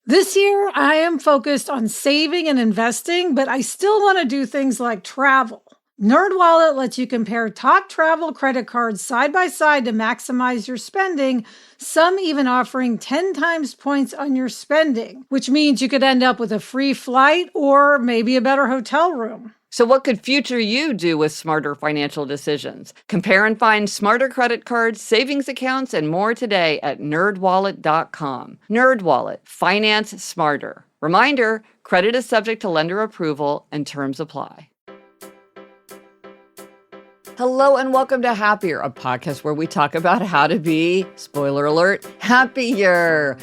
This year, I am focused on saving and investing, but I still want to do things like travel. NerdWallet lets you compare top travel credit cards side by side to maximize your spending, some even offering 10 times points on your spending, which means you could end up with a free flight or maybe a better hotel room. So what could future you do with smarter financial decisions? Compare and find smarter credit cards, savings accounts, and more today at nerdwallet.com. NerdWallet, finance smarter. Reminder, credit is subject to lender approval and terms apply. Hello and welcome to Happier, a podcast where we talk about how to be, spoiler alert, happier.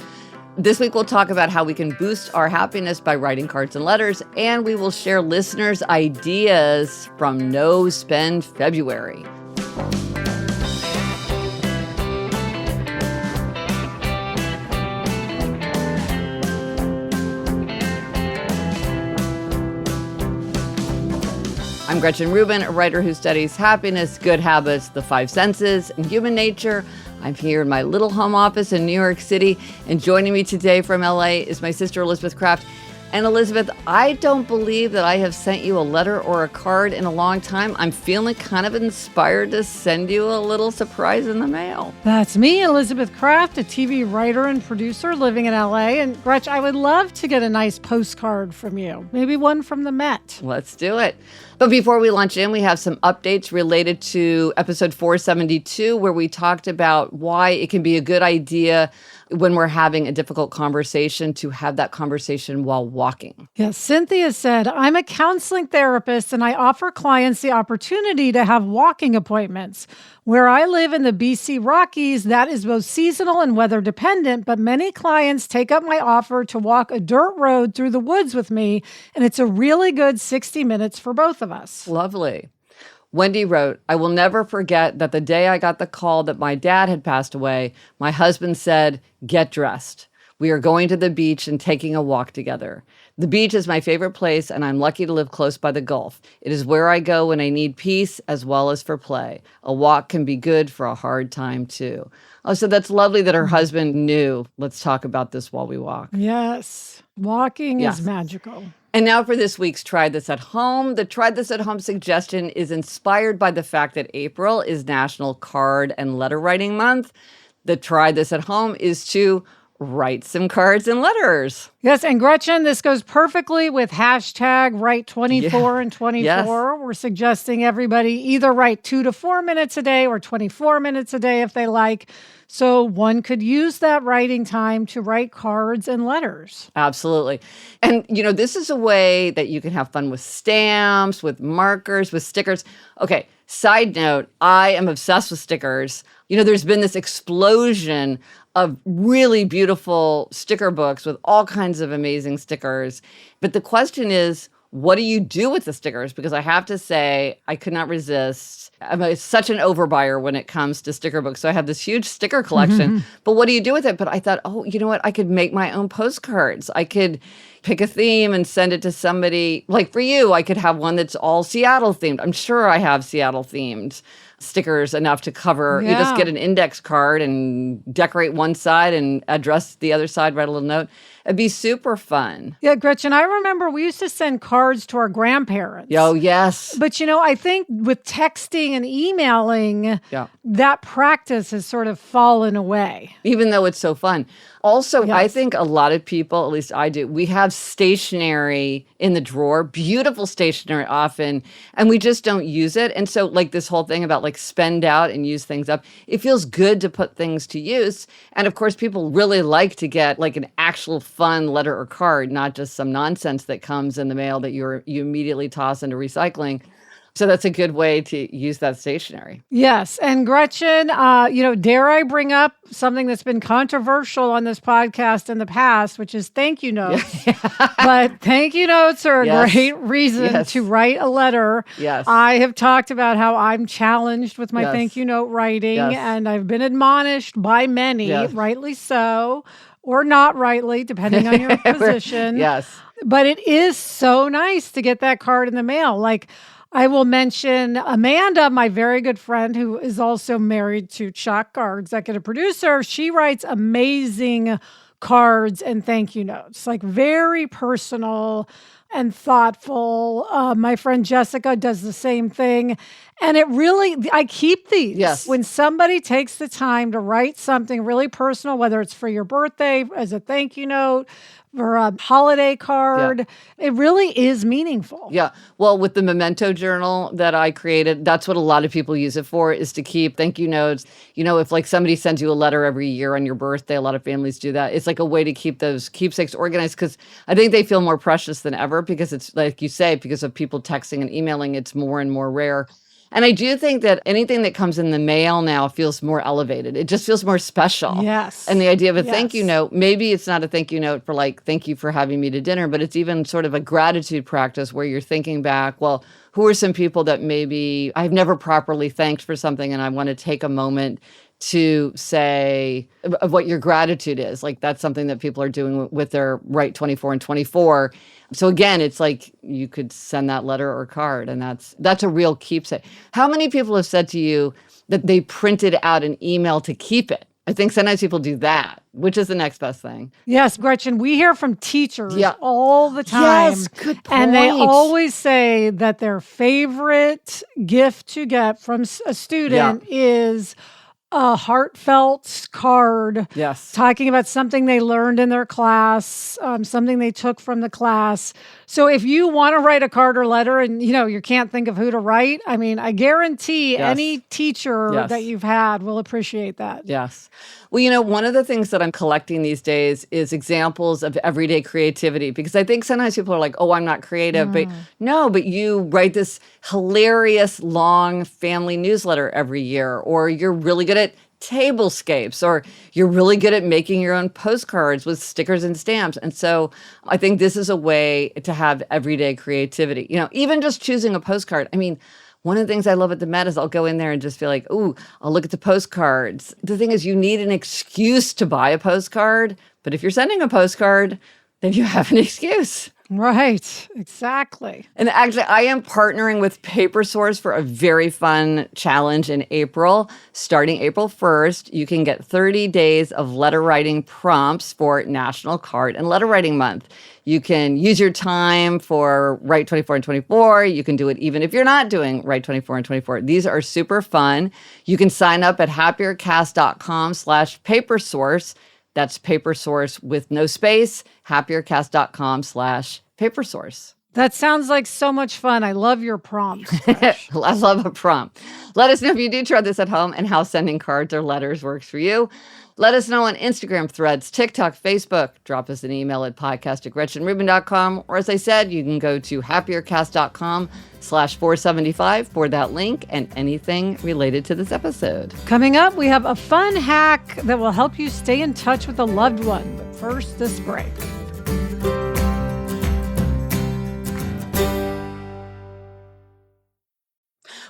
This week, we'll talk about how we can boost our happiness by writing cards and letters, and we will share listeners' ideas from No Spend February. I'm Gretchen Rubin, a writer who studies happiness, good habits, the five senses, and human nature. I'm here in my little home office in New York City, and joining me today from LA is my sister Elizabeth Kraft. And Elizabeth, I don't believe that I have sent you a letter or a card in a long time. I'm feeling kind of inspired to send you a little surprise in the mail. That's me, Elizabeth Kraft, a TV writer and producer living in LA. And Gretch, I would love to get a nice postcard from you, maybe one from the Met. Let's do it. But before we launch in, we have some updates related to episode 472, where we talked about why it can be a good idea when we're having a difficult conversation to have that conversation while walking. Yes, Cynthia said, I'm a counseling therapist and I offer clients the opportunity to have walking appointments. Where I live in the BC Rockies, that is both seasonal and weather dependent, but many clients take up my offer to walk a dirt road through the woods with me, and it's a really good 60 minutes for both of us. Lovely. Wendy wrote, I will never forget that the day I got the call that my dad had passed away, my husband said, get dressed. We are going to the beach and taking a walk together. The beach is my favorite place, and I'm lucky to live close by the Gulf. It is where I go when I need peace as well as for play. A walk can be good for a hard time, too. Oh, so that's lovely that her husband knew. Let's talk about this while we walk. Yes, walking is magical. And now for this week's Try This at Home. The Try This at Home suggestion is inspired by the fact that April is National Card and Letter Writing Month. The Try This at Home is to write some cards and letters. Yes, and Gretchen, this goes perfectly with hashtag write 24 and 24. Yes. We're suggesting everybody either write 2 to 4 minutes a day or 24 minutes a day if they like. So one could use that writing time to write cards and letters. Absolutely. And, this is a way that you can have fun with stamps, with markers, with stickers. Okay, side note, I am obsessed with stickers. There's been this explosion of really beautiful sticker books with all kinds of amazing stickers. But the question is, what do you do with the stickers? Because I have to say, I could not resist. I'm such an overbuyer when it comes to sticker books. So I have this huge sticker collection. But what do you do with it? But I thought, you know what? I could make my own postcards. I could pick a theme and send it to somebody. Like for you, I could have one that's all Seattle themed. I'm sure I have Seattle themed stickers enough to cover. Yeah. You just get an index card and decorate one side and address the other side, write a little note. It'd be super fun. Yeah, Gretchen, I remember we used to send cards to our grandparents. Oh, yes. But, I think with texting and emailing, that practice has sort of fallen away. Even though it's so fun. Also, Yes. I think a lot of people, at least I do, we have stationery in the drawer, beautiful stationery often, and we just don't use it. And so like this whole thing about like spend out and use things up, it feels good to put things to use. And of course, people really like to get like an actual fun letter or card, not just some nonsense that comes in the mail that you immediately toss into recycling. So that's a good way to use that stationery. Yes. And Gretchen, dare I bring up something that's been controversial on this podcast in the past, which is thank you notes. But thank you notes are a great reason to write a letter. Yes. I have talked about how I'm challenged with my thank you note writing, and I've been admonished by many, rightly so, or not rightly, depending on your position. Yes. But it is so nice to get that card in the mail. Like, I will mention Amanda, my very good friend, who is also married to Chuck, our executive producer. She writes amazing cards and thank you notes, like very personal and thoughtful. My friend Jessica does the same thing. And I keep these. Yes. When somebody takes the time to write something really personal, whether it's for your birthday as a thank you note or a holiday card, it really is meaningful. Yeah. Well, with the memento journal that I created, that's what a lot of people use it for, is to keep thank you notes. If like somebody sends you a letter every year on your birthday, a lot of families do that. It's like a way to keep those keepsakes organized, because I think they feel more precious than ever, because it's like you say, because of people texting and emailing, it's more and more rare. And I do think that anything that comes in the mail now feels more elevated. It just feels more special. Yes. And the idea of a thank you note, maybe it's not a thank you note for like, thank you for having me to dinner, but it's even sort of a gratitude practice where you're thinking back, well, who are some people that maybe I've never properly thanked for something, and I want to take a moment to say of what your gratitude is. Like that's something that people are doing with their Write 24 and 24. So again, it's like you could send that letter or card, and that's a real keepsake. How many people have said to you that they printed out an email to keep it? I think sometimes people do that, which is the next best thing. Yes, Gretchen, we hear from teachers all the time. Yes, good point. And they always say that their favorite gift to get from a student is a heartfelt card. Yes. Talking about something they learned in their class, something they took from the class. So if you want to write a card or letter and, you can't think of who to write, I mean, I guarantee any teacher that you've had will appreciate that. Yes. Well, one of the things that I'm collecting these days is examples of everyday creativity, because I think sometimes people are like, oh, I'm not creative. But no, but you write this hilarious long family newsletter every year, or you're really good at tablescapes, or you're really good at making your own postcards with stickers and stamps. And so I think this is a way to have everyday creativity. Even just choosing a postcard. I mean, one of the things I love at the Met is I'll go in there and just feel like, ooh, I'll look at the postcards. The thing is, you need an excuse to buy a postcard. But if you're sending a postcard, then you have an excuse. Right, exactly. And actually, I am partnering with PaperSource for a very fun challenge in April. Starting April 1st, you can get 30 days of letter writing prompts for National Card and Letter Writing Month. You can use your time for Write 24 and 24. You can do it even if you're not doing Write 24 and 24. These are super fun. You can sign up at happiercast.com/PaperSource. That's PaperSource with no space, happiercast.com/PaperSource. That sounds like so much fun. I love your prompts. I love a prompt. Let us know if you do try this at home and how sending cards or letters works for you. Let us know on Instagram, Threads, TikTok, Facebook. Drop us an email at podcast@GretchenRubin.com. Or as I said, you can go to happiercast.com/475 for that link and anything related to this episode. Coming up, we have a fun hack that will help you stay in touch with a loved one. But first, this break.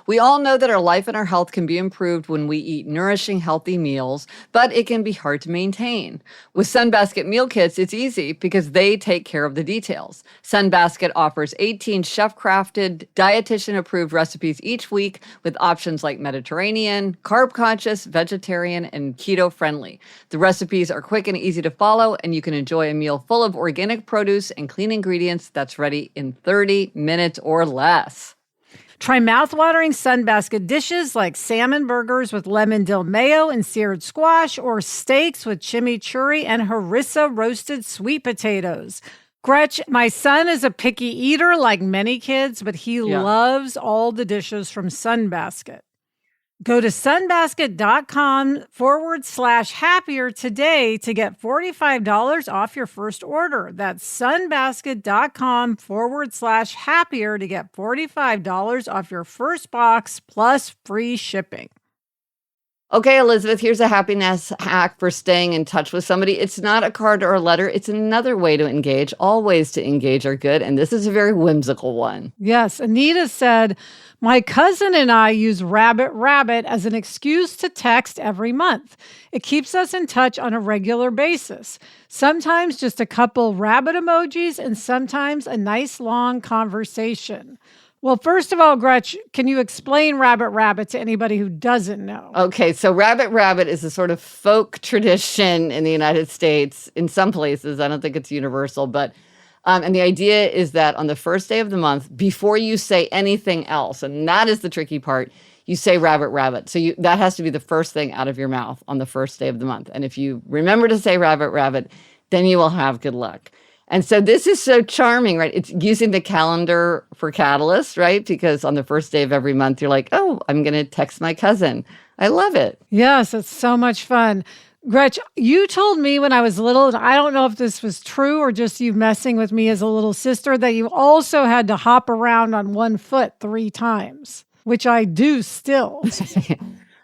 We all know that our life and our health can be improved when we eat nourishing, healthy meals, but it can be hard to maintain. With Sunbasket meal kits, it's easy because they take care of the details. Sunbasket offers 18 chef-crafted, dietitian-approved recipes each week with options like Mediterranean, carb-conscious, vegetarian, and keto-friendly. The recipes are quick and easy to follow, and you can enjoy a meal full of organic produce and clean ingredients that's ready in 30 minutes or less. Try mouthwatering Sunbasket dishes like salmon burgers with lemon dill mayo and seared squash, or steaks with chimichurri and harissa roasted sweet potatoes. Gretch, my son is a picky eater like many kids, but he loves all the dishes from Sunbasket. Go to sunbasket.com/happier today to get $45 off your first order. That's sunbasket.com/happier to get $45 off your first box plus free shipping. Okay, Elizabeth, here's a happiness hack for staying in touch with somebody. It's not a card or a letter. It's another way to engage. All ways to engage are good, and this is a very whimsical one. Yes, Anita said, my cousin and I use Rabbit as an excuse to text every month. It keeps us in touch on a regular basis. Sometimes just a couple rabbit emojis and sometimes a nice long conversation. Well, first of all, Gretch, can you explain Rabbit Rabbit to anybody who doesn't know? Okay, so Rabbit Rabbit is a sort of folk tradition in the United States, in some places. I don't think it's universal, but and the idea is that on the first day of the month, before you say anything else, and that is the tricky part, you say Rabbit Rabbit. So that has to be the first thing out of your mouth on the first day of the month. And if you remember to say Rabbit Rabbit, then you will have good luck. And so this is so charming, right? It's using the calendar for catalyst, right? Because on the first day of every month, you're like, oh, I'm going to text my cousin. I love it. Yes, it's so much fun. Gretch, you told me when I was little, and I don't know if this was true or just you messing with me as a little sister, that you also had to hop around on one foot 3 times, which I do still.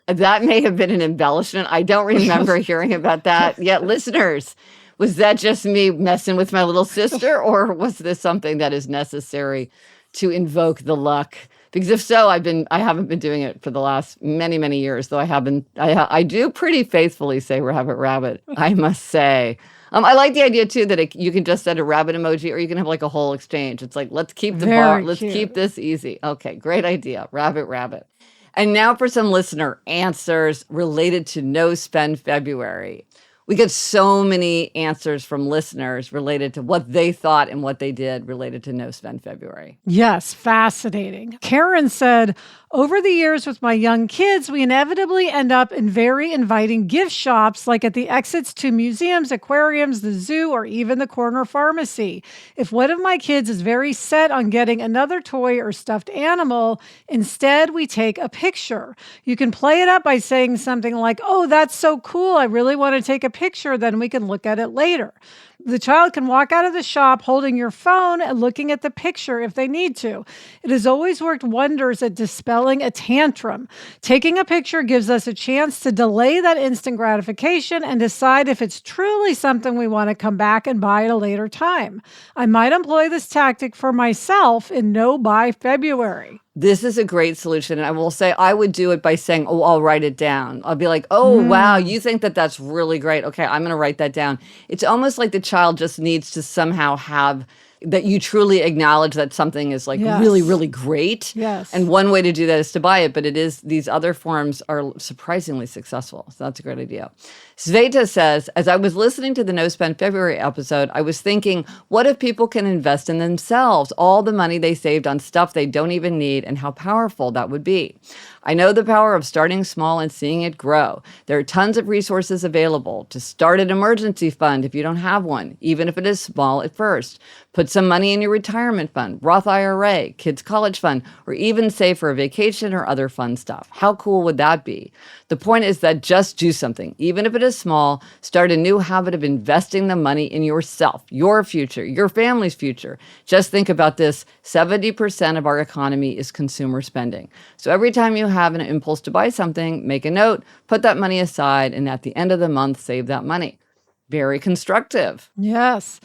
That may have been an embellishment. I don't remember hearing about that. Yet, listeners, was that just me messing with my little sister, or was this something that is necessary to invoke the luck? Because if so, I haven't been doing it for the last many, many years, though I do pretty faithfully say Rabbit Rabbit, I must say. I like the idea too that you can just send a rabbit emoji, or you can have like a whole exchange. It's like, let's keep let's keep this easy. Okay, great idea. Rabbit Rabbit. And now for some listener answers related to No Spend February. We get so many answers from listeners related to what they thought and what they did related to No Spend February. Yes, fascinating. Karen said, over the years with my young kids, we inevitably end up in very inviting gift shops, like at the exits to museums, aquariums, the zoo, or even the corner pharmacy. If one of my kids is very set on getting another toy or stuffed animal, instead we take a picture. You can play it up by saying something like, oh, that's so cool. I really want to take a picture. Then we can look at it later. The child can walk out of the shop holding your phone and looking at the picture if they need to. It has always worked wonders at dispelling a tantrum. Taking a picture gives us a chance to delay that instant gratification and decide if it's truly something we want to come back and buy at a later time. I might employ this tactic for myself in No Buy February. This is a great solution. And I will say I would do it by saying, oh, I'll write it down. I'll be like, oh, wow, you think that that's really great. Okay, I'm going to write that down. It's almost like the child just needs to somehow have that you truly acknowledge that something is like really, really great. Yes. And one way to do that is to buy it, but these other forms are surprisingly successful. So that's a great idea. Sveta says, as I was listening to the No Spend February episode, I was thinking, what if people can invest in themselves, all the money they saved on stuff they don't even need, and how powerful that would be? I know the power of starting small and seeing it grow. There are tons of resources available to start an emergency fund if you don't have one, even if it is small at first. Put some money in your retirement fund, Roth IRA, kids' college fund, or even save for a vacation or other fun stuff. How cool would that be? The point is that just do something, even if it is small. Start a new habit of investing the money in yourself, your future, your family's future. Just think about this. 70% of our economy is consumer spending. So every time you have an impulse to buy something, make a note, put that money aside, and at the end of the month, save that money. Very constructive. Yes.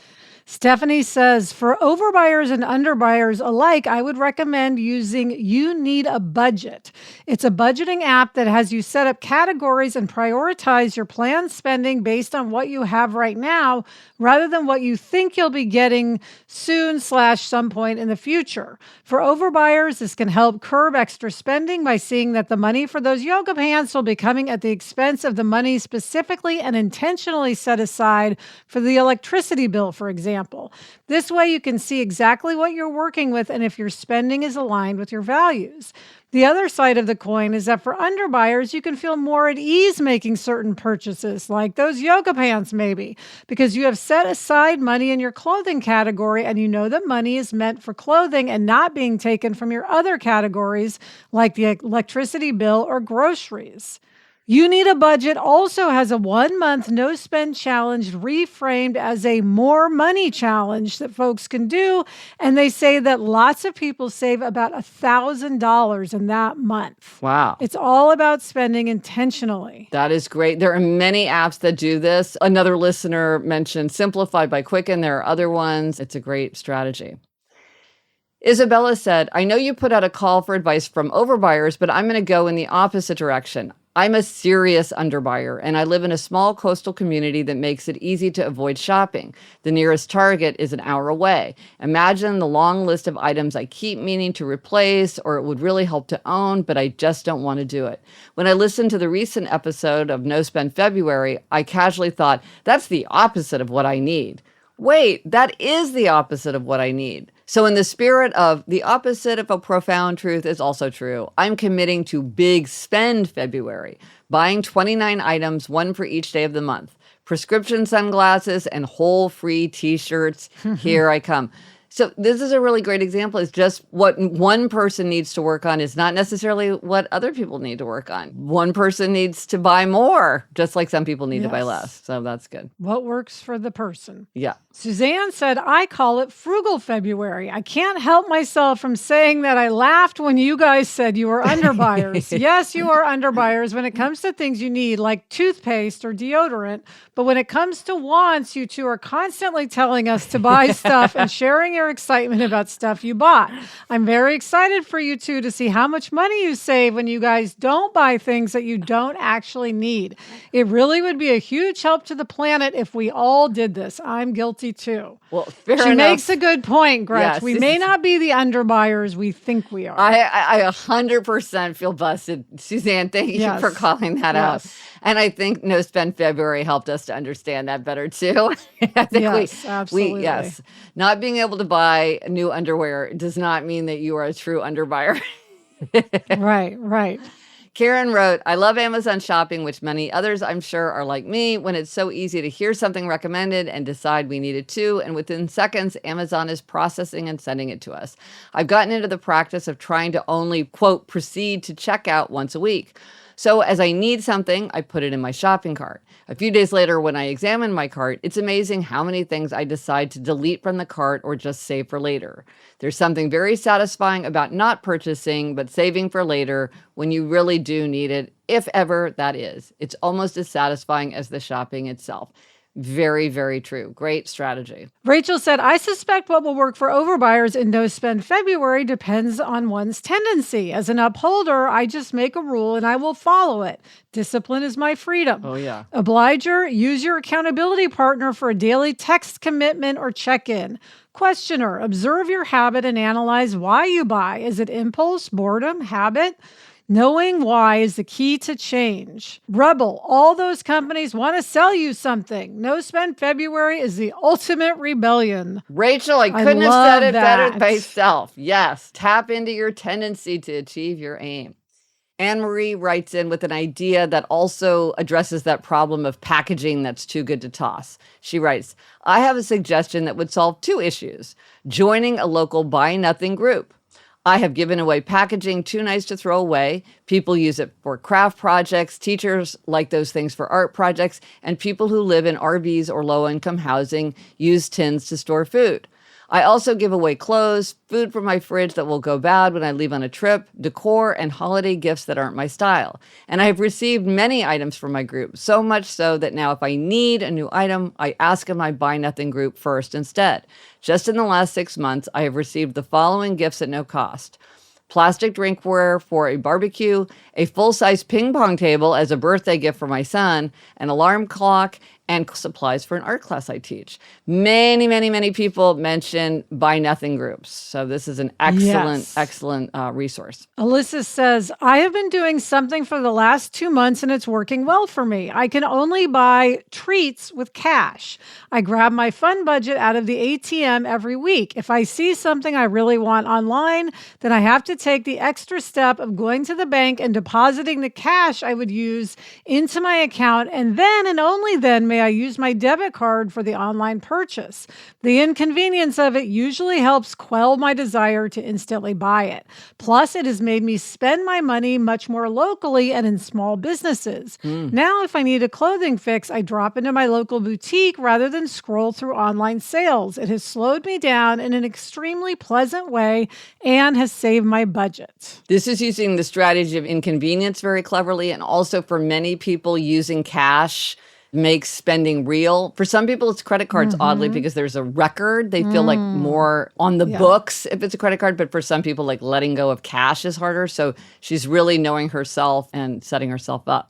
Stephanie says, for overbuyers and underbuyers alike, I would recommend using You Need a Budget. It's a budgeting app that has you set up categories and prioritize your planned spending based on what you have right now, rather than what you think you'll be getting soon/some point in the future. For overbuyers, this can help curb extra spending by seeing that the money for those yoga pants will be coming at the expense of the money specifically and intentionally set aside for the electricity bill, for example. This way you can see exactly what you're working with and if your spending is aligned with your values. The other side of the coin is that for underbuyers, you can feel more at ease making certain purchases, like those yoga pants maybe, because you have set aside money in your clothing category and you know that money is meant for clothing and not being taken from your other categories like the electricity bill or groceries. You Need a Budget also has a 1-month no-spend challenge reframed as a more money challenge that folks can do. And they say that lots of people save about $1,000 in that month. Wow. It's all about spending intentionally. That is great. There are many apps that do this. Another listener mentioned Simplified by Quicken. There are other ones. It's a great strategy. Isabella said, I know you put out a call for advice from overbuyers, but I'm going to go in the opposite direction. I'm a serious underbuyer, and I live in a small coastal community that makes it easy to avoid shopping. The nearest Target is an hour away. Imagine the long list of items I keep meaning to replace or it would really help to own, but I just don't want to do it. When I listened to the recent episode of No Spend February, I casually thought, that's the opposite of what I need. Wait, that is the opposite of what I need. So in the spirit of the opposite of a profound truth is also true, I'm committing to Big Spend February, buying 29 items, one for each day of the month. Prescription sunglasses and whole free t-shirts. Here I come. So this is a really great example. It's just what one person needs to work on is not necessarily what other people need to work on. One person needs to buy more, just like some people need to buy less. So that's good. What works for the person? Yeah. Suzanne said, I call it Frugal February. I can't help myself from saying that I laughed when you guys said you were underbuyers. Yes, you are underbuyers when it comes to things you need, like toothpaste or deodorant. But when it comes to wants, you two are constantly telling us to buy stuff and sharing your excitement about stuff you bought. I'm very excited for you two to see how much money you save when you guys don't buy things that you don't actually need. It really would be a huge help to the planet if we all did this. I'm guilty too. Well, fair She enough. makes a good point, Gretch. Yes, we may not be the underbuyers we think we are. I 100% feel busted. Suzanne, thank you for calling that out. And I think No Spend February helped us to understand that better too. I think absolutely. Not being able to buy new underwear does not mean that you are a true underbuyer. Right. Karen wrote, I love Amazon shopping, which many others I'm sure are like me, when it's so easy to hear something recommended and decide we need it too. And within seconds, Amazon is processing and sending it to us. I've gotten into the practice of trying to only, quote, proceed to checkout once a week. So as I need something, I put it in my shopping cart. A few days later, when I examine my cart, it's amazing how many things I decide to delete from the cart or just save for later. There's something very satisfying about not purchasing, but saving for later when you really do need it, if ever that is. It's almost as satisfying as the shopping itself. Very, very true. Great strategy. Rachel said, I suspect what will work for overbuyers in No Spend February depends on one's tendency. As an upholder, I just make a rule and I will follow it. Discipline is my freedom. Oh, yeah. Obliger, use your accountability partner for a daily text commitment or check-in. Questioner, observe your habit and analyze why you buy. Is it impulse, boredom, habit? Knowing why is the key to change. Rebel, all those companies want to sell you something. No Spend February is the ultimate rebellion. Rachel, I couldn't have said it better myself. Yes, tap into your tendency to achieve your aim. Anne-Marie writes in with an idea that also addresses that problem of packaging that's too good to toss. She writes, I have a suggestion that would solve two issues. Joining a local buy nothing group. I have given away packaging too nice to throw away. People use it for craft projects. Teachers like those things for art projects. And people who live in RVs or low-income housing use tins to store food. I also give away clothes, food from my fridge that will go bad when I leave on a trip, decor, and holiday gifts that aren't my style. And I have received many items from my group, so much so that now if I need a new item, I ask in my Buy Nothing group first instead. Just in the last 6 months, I have received the following gifts at no cost. Plastic drinkware for a barbecue, a full-size ping pong table as a birthday gift for my son, an alarm clock, and supplies for an art class I teach. Many people mention Buy Nothing groups. So this is an excellent resource. Alyssa says, I have been doing something for the last 2 months and it's working well for me. I can only buy treats with cash. I grab my fun budget out of the ATM every week. If I see something I really want online, then I have to take the extra step of going to the bank and depositing the cash I would use into my account, and then and only then may I use my debit card for the online purchase. The inconvenience of it usually helps quell my desire to instantly buy it. Plus, it has made me spend my money much more locally and in small businesses. Now, if I need a clothing fix, I drop into my local boutique rather than scroll through online sales. It has slowed me down in an extremely pleasant way and has saved my budget. This is using the strategy of inconvenience very cleverly, and also for many people using cash makes spending real. For some people, it's credit cards, oddly, because there's a record. They feel like more on the books if it's a credit card. But for some people, like letting go of cash is harder. So she's really knowing herself and setting herself up.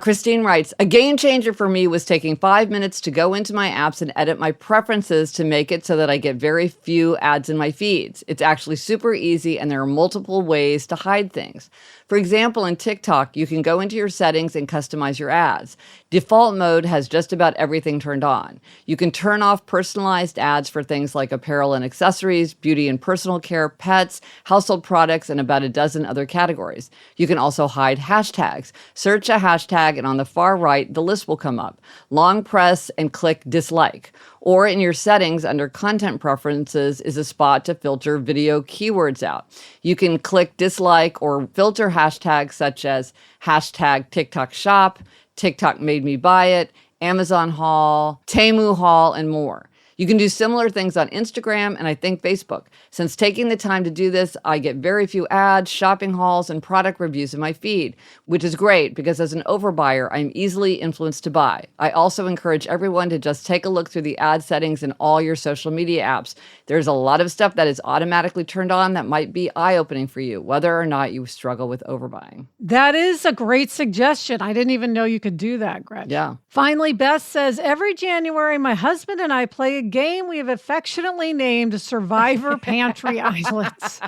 Christine writes, a game changer for me was taking 5 minutes to go into my apps and edit my preferences to make it so that I get very few ads in my feeds. It's actually super easy, and there are multiple ways to hide things. For example, in TikTok, you can go into your settings and customize your ads. Default mode has just about everything turned on. You can turn off personalized ads for things like apparel and accessories, beauty and personal care, pets, household products, and about a dozen other categories. You can also hide hashtags. Search a hashtag, and on the far right, the list will come up. Long press and click dislike. Or in your settings under content preferences is a spot to filter video keywords out. You can click dislike or filter hashtags such as hashtag TikTok shop, TikTok made me buy it, Amazon haul, Temu haul, and more. You can do similar things on Instagram and I think Facebook. Since taking the time to do this, I get very few ads, shopping hauls, and product reviews in my feed, which is great because as an overbuyer, I'm easily influenced to buy. I also encourage everyone to just take a look through the ad settings in all your social media apps. There's a lot of stuff that is automatically turned on that might be eye-opening for you, whether or not you struggle with overbuying. That is a great suggestion. I didn't even know you could do that, Gretchen. Yeah. Finally, Beth says, every January, my husband and I play a game we have affectionately named Survivor Pantry Islands.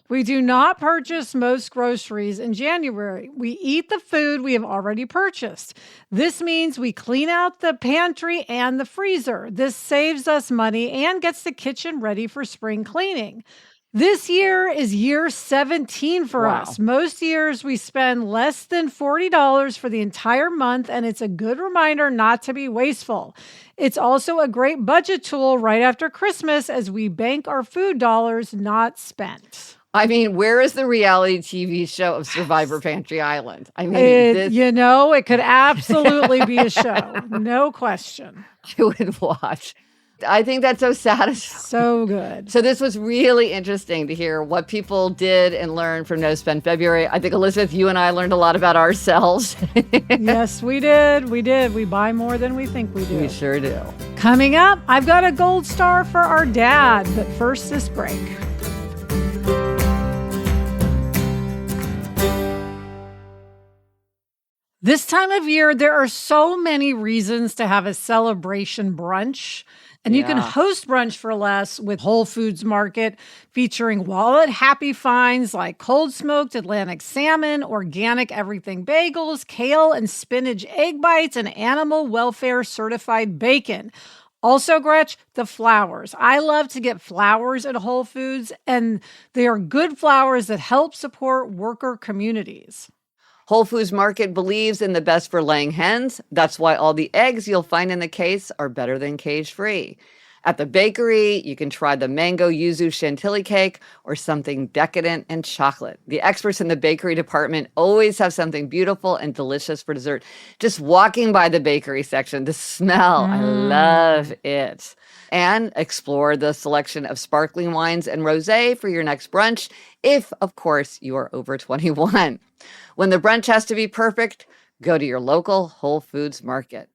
We do not purchase most groceries in January. We eat the food we have already purchased. This means we clean out the pantry and the freezer. This saves us money and gets the kitchen ready for spring cleaning. This year is year 17 for us. Most years we spend less than $40 for the entire month, and it's a good reminder not to be wasteful. It's also a great budget tool right after Christmas as we bank our food dollars not spent. I mean, where is the reality TV show of Survivor Pantry Island? I mean, it could absolutely be a show. No question. I would watch. I think that's so satisfying. So good. So this was really interesting to hear what people did and learned from No Spend February. I think, Elizabeth, you and I learned a lot about ourselves. Yes, we did. We did. We buy more than we think we do. We sure do. Coming up, I've got a gold star for our dad. But first, this break. This time of year, there are so many reasons to have a celebration brunch. And you can host brunch for less with Whole Foods Market, featuring wallet-happy finds like cold-smoked Atlantic salmon, organic everything bagels, kale and spinach egg bites, and animal welfare-certified bacon. Also, Gretch, the flowers. I love to get flowers at Whole Foods, and they are good flowers that help support worker communities. Whole Foods Market believes in the best for laying hens. That's why all the eggs you'll find in the case are better than cage-free. At the bakery, you can try the mango yuzu chantilly cake or something decadent and chocolate. The experts in the bakery department always have something beautiful and delicious for dessert. Just walking by the bakery section, the smell, I love it. And explore the selection of sparkling wines and rosé for your next brunch, if, of course, you are over 21. When the brunch has to be perfect, go to your local Whole Foods Market.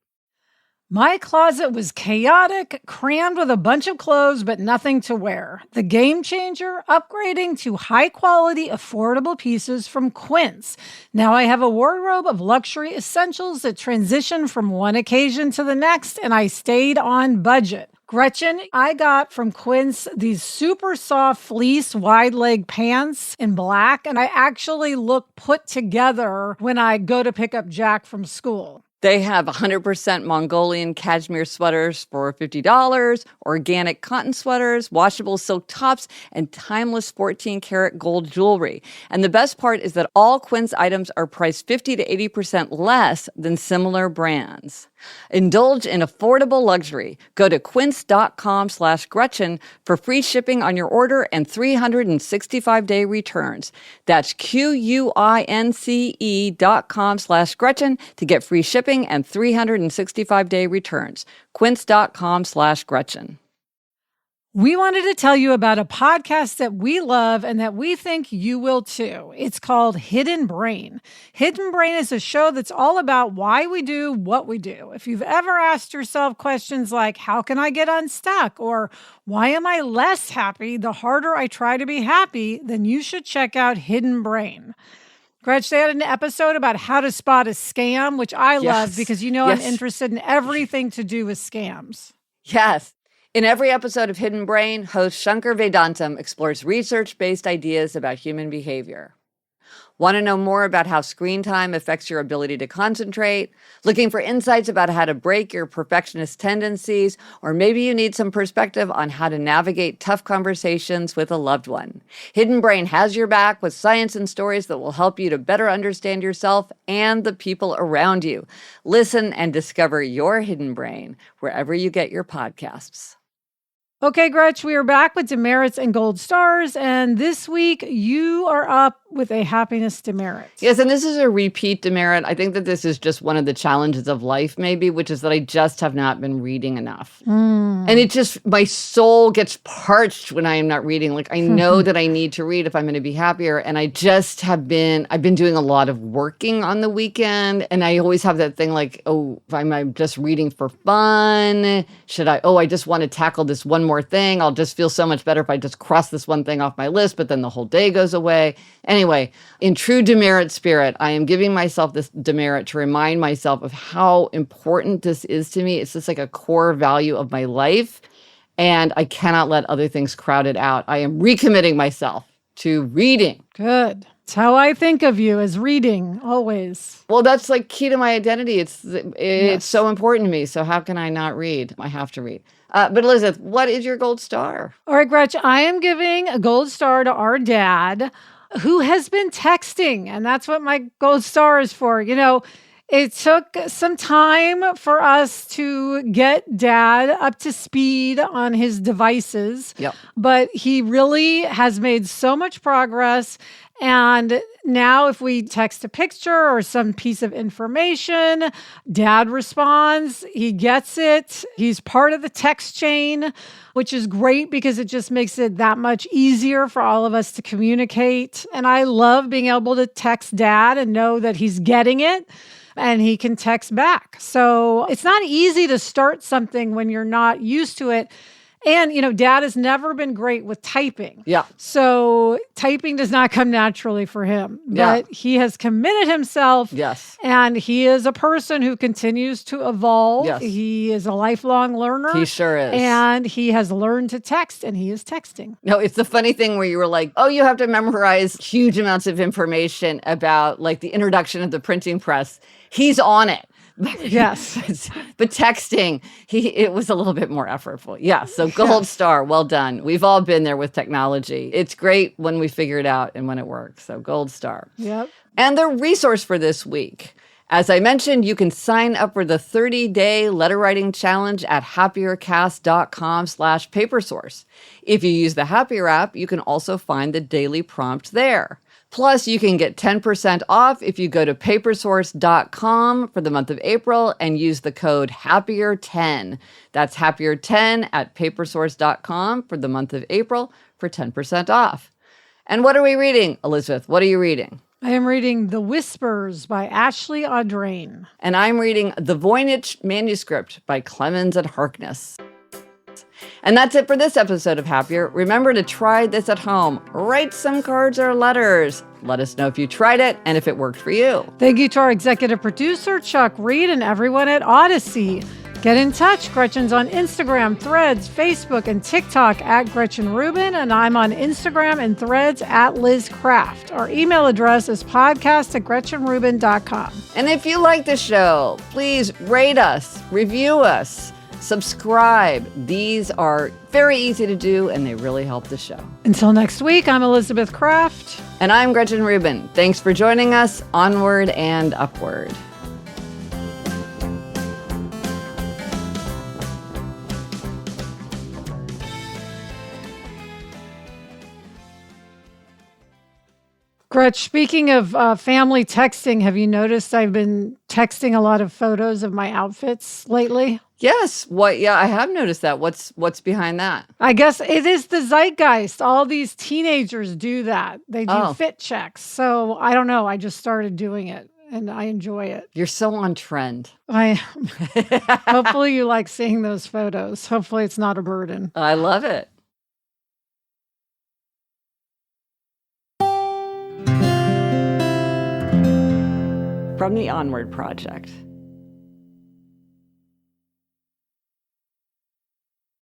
My closet was chaotic, crammed with a bunch of clothes, but nothing to wear. The game changer, upgrading to high-quality, affordable pieces from Quince. Now I have a wardrobe of luxury essentials that transition from one occasion to the next, and I stayed on budget. Gretchen, I got from Quince these super soft fleece wide leg pants in black, and I actually look put together when I go to pick up Jack from school. They have 100% Mongolian cashmere sweaters for $50, organic cotton sweaters, washable silk tops, and timeless 14-karat gold jewelry. And the best part is that all Quince items are priced 50 to 80% less than similar brands. Indulge in affordable luxury. Go to quince.com/Gretchen for free shipping on your order and 365-day returns. That's QUINCE.com/Gretchen to get free shipping and 365-day returns. Quince.com/Gretchen. We wanted to tell you about a podcast that we love and that we think you will too. It's called Hidden Brain. Hidden Brain is a show that's all about why we do what we do. If you've ever asked yourself questions like, how can I get unstuck? Or why am I less happy the harder I try to be happy? Then you should check out Hidden Brain. Gretch, they had an episode about how to spot a scam, which I love because I'm interested in everything to do with scams. Yes. In every episode of Hidden Brain, host Shankar Vedantam explores research-based ideas about human behavior. Want to know more about how screen time affects your ability to concentrate? Looking for insights about how to break your perfectionist tendencies? Or maybe you need some perspective on how to navigate tough conversations with a loved one. Hidden Brain has your back with science and stories that will help you to better understand yourself and the people around you. Listen and discover your hidden brain wherever you get your podcasts. Okay, Gretch, we are back with Demerits and Gold Stars, and this week you are up with a happiness demerit. Yes, and this is a repeat demerit. I think that this is just one of the challenges of life, maybe, which is that I just have not been reading enough. And it just, my soul gets parched when I am not reading. Like, I know that I need to read if I'm going to be happier, and I just I've been doing a lot of working on the weekend, and I always have that thing like, oh, I'm just reading for fun. I just want to tackle this one more thing. I'll just feel so much better if I just cross this one thing off my list, but then the whole day goes away. Anyway, in true demerit spirit, I am giving myself this demerit to remind myself of how important this is to me. It's just like a core value of my life, and I cannot let other things crowd it out. I am recommitting myself to reading. Good. It's how I think of you, as reading, always. Well, that's like key to my identity. It's so important to me. So how can I not read? I have to read. But Elizabeth, what is your gold star? All right, Gretch, I am giving a gold star to our dad, who has been texting, and that's what my gold star is for. It took some time for us to get Dad up to speed on his devices, but he really has made so much progress. And now if we text a picture or some piece of information, Dad responds, he gets it. He's part of the text chain, which is great because it just makes it that much easier for all of us to communicate. And I love being able to text Dad and know that he's getting it and he can text back. So it's not easy to start something when you're not used to it. And, Dad has never been great with typing. Yeah. So typing does not come naturally for him. But he has committed himself. Yes. And he is a person who continues to evolve. Yes. He is a lifelong learner. He sure is. And he has learned to text, and he is texting. No, it's the funny thing where you were like, oh, you have to memorize huge amounts of information about like the introduction of the printing press. He's on it. Yes. But texting, it was a little bit more effortful. Yeah. So gold star, well done. We've all been there with technology. It's great when we figure it out and when it works. So gold star. Yep. And the resource for this week. As I mentioned, you can sign up for the 30-day letter writing challenge at happiercast.com/papersource. If you use the Happier app, you can also find the daily prompt there. Plus, you can get 10% off if you go to papersource.com for the month of April and use the code HAPPIER10. That's HAPPIER10 at papersource.com for the month of April for 10% off. And what are we reading, Elizabeth? What are you reading? I am reading The Whispers by Ashley Audrain. And I'm reading The Voynich Manuscript by Clemens and Harkness. And that's it for this episode of Happier. Remember to try this at home. Write some cards or letters. Let us know if you tried it and if it worked for you. Thank you to our executive producer, Chuck Reed, and everyone at Odyssey. Get in touch. Gretchen's on Instagram, Threads, Facebook, and TikTok at Gretchen Rubin, and I'm on Instagram and Threads at Liz Craft. Our email address is podcast@GretchenRubin.com. And if you like the show, please rate us, review us, subscribe. These are very easy to do, and they really help the show. Until next week, I'm Elizabeth Craft. And I'm Gretchen Rubin. Thanks for joining us. Onward and upward. Gretch, speaking of family texting, have you noticed I've been texting a lot of photos of my outfits lately. Yes. What? Yeah, I have noticed that. What's behind that? I guess it is the zeitgeist. All these teenagers do that. They do Oh, fit checks. So I don't know. I just started doing it and I enjoy it. you're so on trend. I hopefully you like seeing those photos. Hopefully it's not a burden. I love it. From the Onward Project.